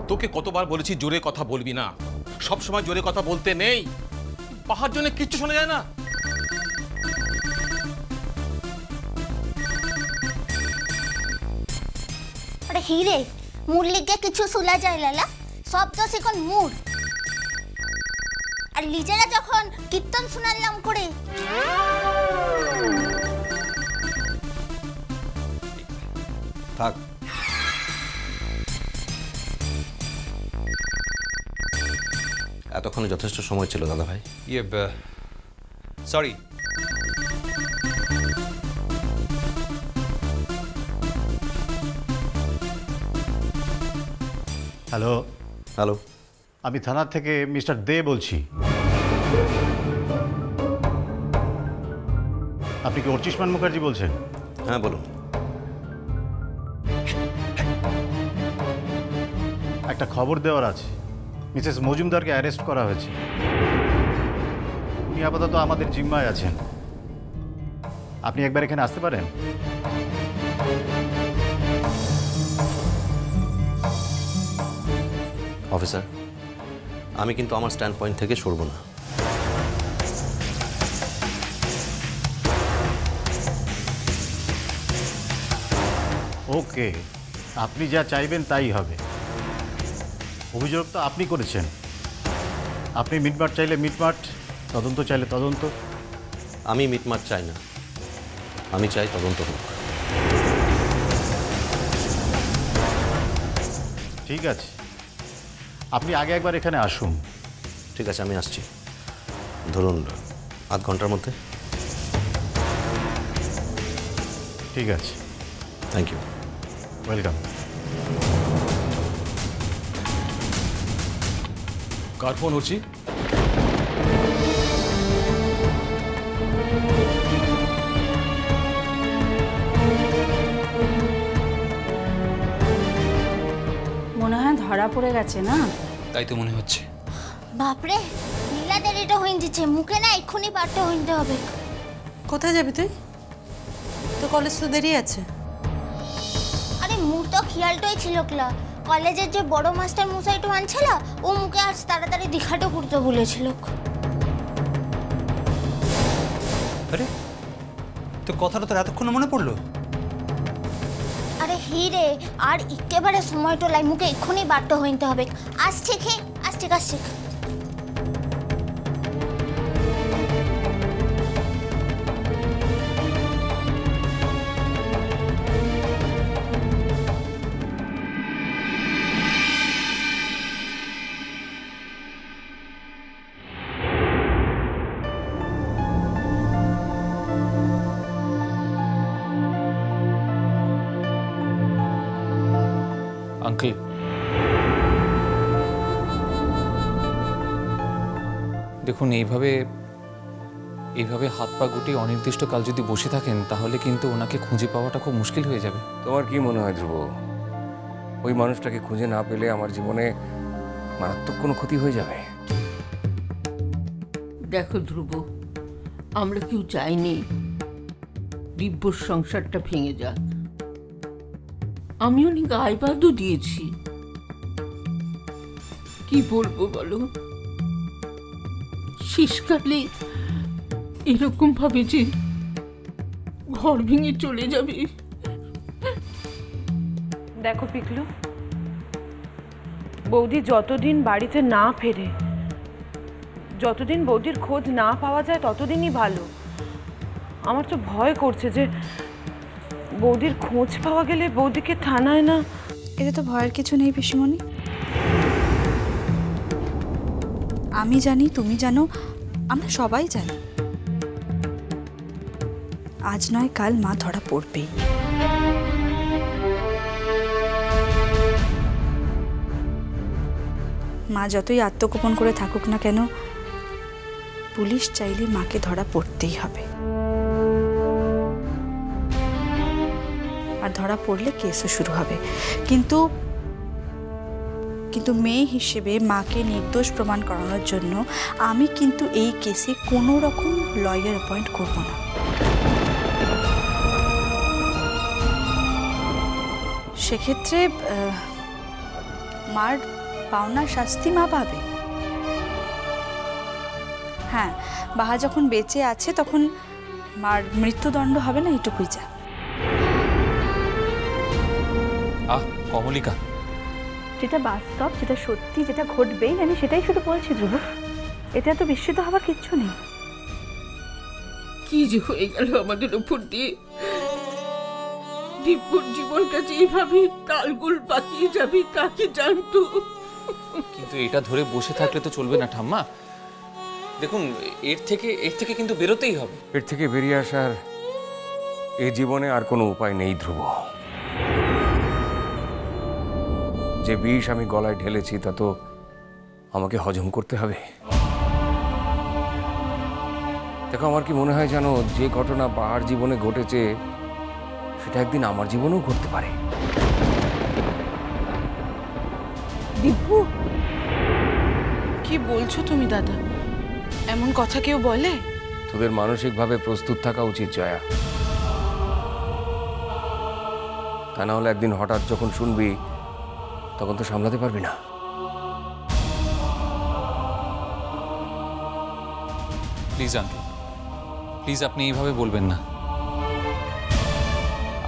তোকে কতবার বলেছি জোরে কথা বলবি না, সব সময় জোরে কথা বলতে নেই, পাহাড় জন্য কিচ্ছু শোনা যায় না। আরে হিরে, মুড লিখে কিছু শোনা যায় লালা, সব তো এখন মুড। আর লিজেরা যখন কীর্তন শোনালাম করে, থাক, এতক্ষণে যথেষ্ট সময় ছিল দাদা ভাই। সরি। হ্যালো। হ্যালো, আমি থানা থেকে মিস্টার দে বলছি। আপনি কি অর্চিষ্মান মুখার্জি বলছেন? হ্যাঁ বলুন। একটা খবর দেওয়ার আছে। মিসেস মজুমদারকে অ্যারেস্ট করা হয়েছে। উনি আপাতত আমাদের জিম্মায় আছেন। আপনি একবার এখানে আসতে পারেন? অফিসার, আমি কিন্তু আমার স্ট্যান্ড পয়েন্ট থেকে সরব না। ওকে, আপনি যা চাইবেন তাই হবে। অভিযোগ তো আপনি করেছেন। আপনি মিটমাট চাইলে মিটমাট, তদন্ত চাইলে তদন্ত। আমি মিটমাট চাই না, আমি চাই তদন্ত হোক। ঠিক আছে, আপনি আগে একবার এখানে আসুন। ঠিক আছে, আমি আসছি। ধরুন আধ ঘন্টার মধ্যে। ঠিক আছে, থ্যাংক ইউ। ওয়েলকাম। কার ফোন হচ্ছি? মনে হয় ধরা পড়ে গেছে না? তাই তো মনে হচ্ছে। বাপরে, নীলা দেরিটা হয়ে যাচ্ছে, মুখে না এক্ষুনি পাঠটা হইতে হবে। কোথায় যাবি তুই? তো কলেজ তো দেরি আছে। আরে মুর তো খেয়ালটাই ছিল ক্লা, কলেজের যে বড় মাস্টার মশাইটা আনছিল, ও মুখে আজ তাড়াতাড়ি দীঘাটা করতে বলেছিল। আরে তো কথাটা তোর এতক্ষণে মনে পড়লো? আরে হিরে, আর একেবারে সময়টা লাই, মুখে এক্ষুনি বাট্টা হইতে হবে। আসছে খে, আসছে আসছে। আঙ্কেল, দেখুন এইভাবে হাত পা গুটিয়ে অনির্দিষ্টকাল যদি বসে থাকেন তাহলে কিন্তু ওনাকে খুঁজে পাওয়াটা খুব মুশকিল হয়ে যাবে। তোমার কি মনে হয় ধ্রুব, ওই মানুষটাকে খুঁজে না পেলে আমার জীবনে মারাত্মক কোনো ক্ষতি হয়ে যাবে? দেখো ধ্রুব, আমরা কেউ চাইনি দিব্যর সংসারটা ভেঙে যাক। আমি অনেক আইবাদও দিয়েছি। কি বলবো বলো, শেষকালে এরকম ভাবে যে ঘর ভেঙে চলে যাবে। দেখো পিকলু, বৌদি যতদিন বাড়িতে না ফেরে, যতদিন বৌদির খোঁজ না পাওয়া যায় ততদিনই ভালো। আমার তো ভয় করছে যে বৌদির খোঁজ পাওয়া গেলে বৌদিকে থানায় না। এতে তো ভয়ের কিছু নেই পিসিমণি। আমি জানি, তুমি জানো, আমরা সবাই জানি আজ নয় কাল মা ধরা পড়বেই। মা যতই আত্মগোপন করে থাকুক না কেন, পুলিশ চাইলে মাকে ধরা পড়তেই হবে। আর ধরা পড়লে কেসও শুরু হবে। কিন্তু মেয়ে হিসেবে মাকে নির্দোষ প্রমাণ করানোর জন্য আমি কিন্তু এই কেসে কোনো রকম লয়ার অ্যাপয়েন্ট করব না। সেক্ষেত্রে মার পাওনার শাস্তি মা পাবে। হ্যাঁ, বাহা যখন বেঁচে আছে তখন মার মৃত্যুদণ্ড হবে না, এটুকুই যা। কমলিকা, যেটা বাস্তব, যেটা সত্যি, যেটা ঘটবেই আমি সেটাই শুধু বলছি ধ্রুব। এটা এত বিস্মিত হবার কিচ্ছু নেই। কি যে হয়ে গেল আমাদের উপর দিয়ে, দিব্যর জীবনটা যে এইভাবে তালগোল পাকিয়ে যাবে তা কি জানতো? কিন্তু এটা ধরে বসে থাকলে তো চলবে না ঠাম্মা। দেখুন, এর থেকে কিন্তু বেরোতেই হবে। এর থেকে বেরিয়ে আসার এই জীবনে আর কোনো উপায় নেই ধ্রুব। যে বিষ আমি গলায় ঢেলেছি তা তো আমাকে হজম করতে হবে। দেখো, আমার কি মনে হয় জানো, যে ঘটনা বাহার জীবনে ঘটেছে সেটা একদিন আমার জীবনেও ঘটতে পারে। দিব্যু, কি বলছো তুমি দাদা? এমন কথা কেউ বলে? তোদের মানসিকভাবে প্রস্তুত থাকা উচিত জয়া। তা না হলে একদিন হঠাৎ যখন শুনবি তখন তো সামলাতে পারবি না। প্লিজ আন্টি, প্লিজ আপনি এইভাবে বলবেন না।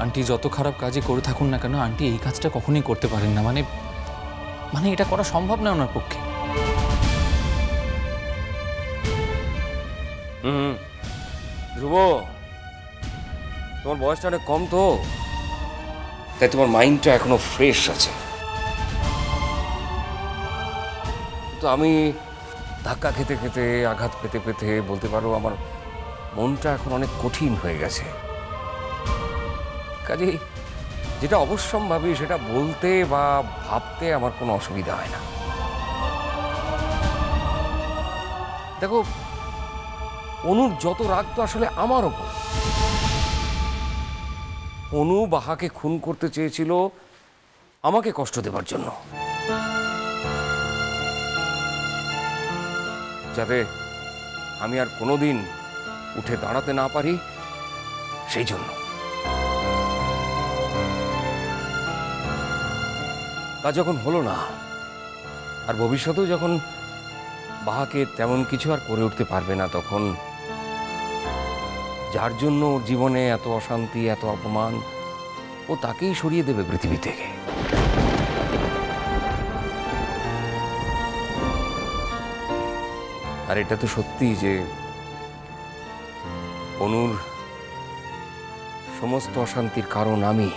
আন্টি যত খারাপ কাজই করে থাকুন না কেন, আন্টি এই কাজটা কখনোই করতে পারেন না। মানে এটা করা সম্ভব না ওনার পক্ষে। ধ্রুব, তোমার বয়সটা অনেক কম তো, তাই তোমার মাইন্ডটা এখনো ফ্রেশ আছে। তো আমি ধাক্কা খেতে খেতে, আঘাত পেতে পেতে বলতে পারো আমার মনটা এখন অনেক কঠিন হয়ে গেছে। কাজেই যেটা অবশ্যম্ভাবী সেটা বলতে বা ভাবতে আমার কোনো অসুবিধা হয় না। দেখো, অনুর যত রাগ তো আসলে আমার ওপর। অনু বাহাকে খুন করতে চেয়েছিল আমাকে কষ্ট দেবার জন্য, যাতে আমি আর কোনোদিন উঠে দাঁড়াতে না পারি সেই জন্য। তা যখন হলো না, আর ভবিষ্যতেও যখন বাহাকে তেমন কিছু আর করে উঠতে পারবে না, তখন যার জন্য ওর জীবনে এত অশান্তি, এত অপমান, ও তাকেই সরিয়ে দেবে পৃথিবী থেকে। আর এটা তো সত্যি যে অনুর সমস্ত অশান্তির কারণ আমি।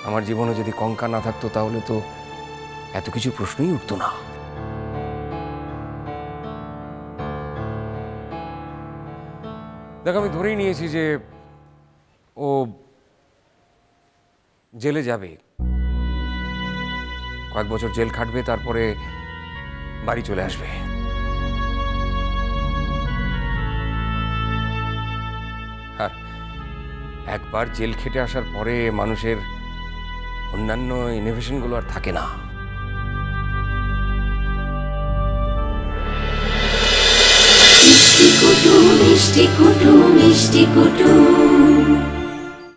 আমার জীবনে যদি কঙ্কা না থাকতো তাহলে তো এত কিছু প্রশ্নই উঠতো না। দেখো, আমি ধরেই নিয়েছি যে ও জেলে যাবে, কয়েক বছর জেল খাটবে, তারপরে বাড়ি চলে আসবে। আর একবার জেল খেটে আসার পরে মানুষের অন্যান্য ইনোভেশনগুলো আর থাকে না। মিষ্টি কুটু মিষ্টি কুটু মিষ্টি কুটু।